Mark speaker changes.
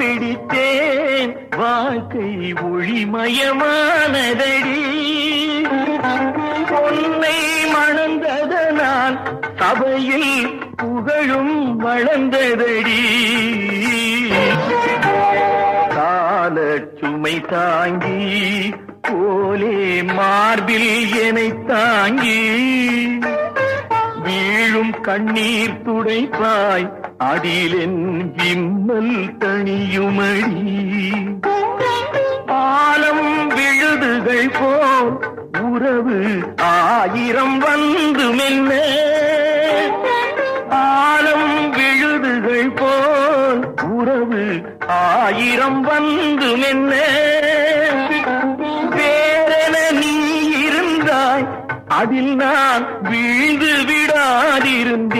Speaker 1: பிடித்தேன் வாழ்க்கை ஒளிமயமானதடி பொன்னை மணந்ததனால் சபையில் புகழும் வளர்ந்ததடி கால சுமை தாங்கி போலே மார்பில் என்னை தாங்கி வீழும் கண்ணீர் துடைப்பாய் அதிலென் விம்மல் தனியுமடி ஆலம் விழுதுகள் போல் உறவு ஆயிரம் வந்து மெல்ல ஆலம் விழுதுகள் போல் உறவு ஆயிரம் வந்து மெல்ல வேறென நீ இருந்தாய் அதில் நான் வீழ்ந்து விடாதிருந்தேன்